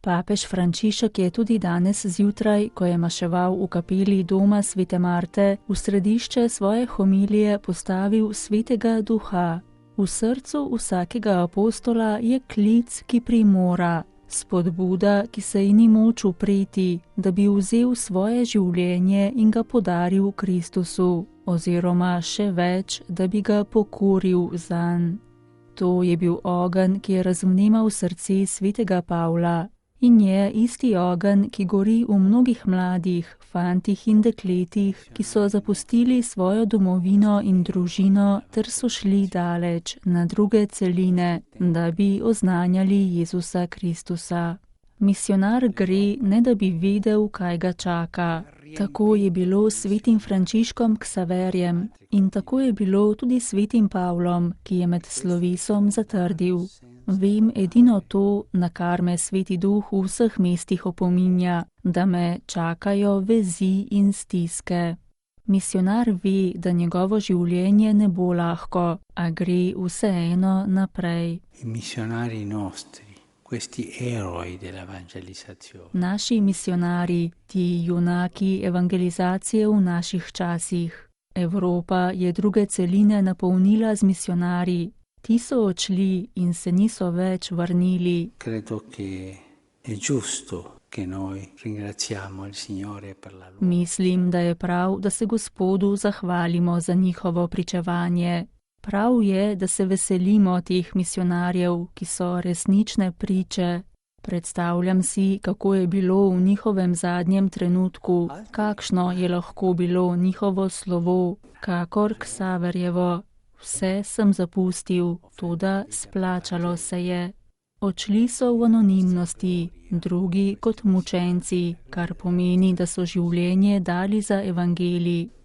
Papež Frančišek je tudi danes zjutraj, ko je maševal v kapeli doma Svete Marte, v središče svoje homilije postavil Svetega Duha. V srcu vsakega apostola je klic, ki primora, spodbuda, ki se ji ni moč upreti, da bi vzel svoje življenje in ga podaril Kristusu, oziroma še več, da bi ga pokoril zanj. To je bil ogenj, ki je razvnemal srce svetega Pavla. In je isti ogenj, ki gori v mnogih mladih, fantih in dekletih, ki so zapustili svojo domovino in družino ter so šli daleč na druge celine, da bi oznanjali Jezusa Kristusa. Misionar gre, ne da bi vedel, kaj ga čaka. Tako je bilo s svetim Frančiškom Ksaverjem in tako je bilo tudi s svetim Pavlom, ki je med slovesom zatrdil: Vem edino to, na kar me Sveti Duh v vseh mestih opominja, da me čakajo vezi in stiske. Misionar ve, da njegovo življenje ne bo lahko, a gre vseeno naprej. Naši misionari, ti junaki evangelizacije v naših časih. Evropa je druge celine napolnila z misionarji. Ti so odšli in se niso več vrnili. Mislim, da je prav, da se Gospodu zahvalimo za njihovo pričevanje. Prav je, da se veselimo teh misionarjev, ki so resnične priče. Predstavljam si, kako je bilo v njihovem zadnjem trenutku, kakšno je lahko bilo njihovo slovo, kakor Ksaverjevo. Vse sem zapustil, toda splačalo se je. Odšli so v anonimnosti, drugi kot mučenci, kar pomeni, da so življenje dali za evangelij.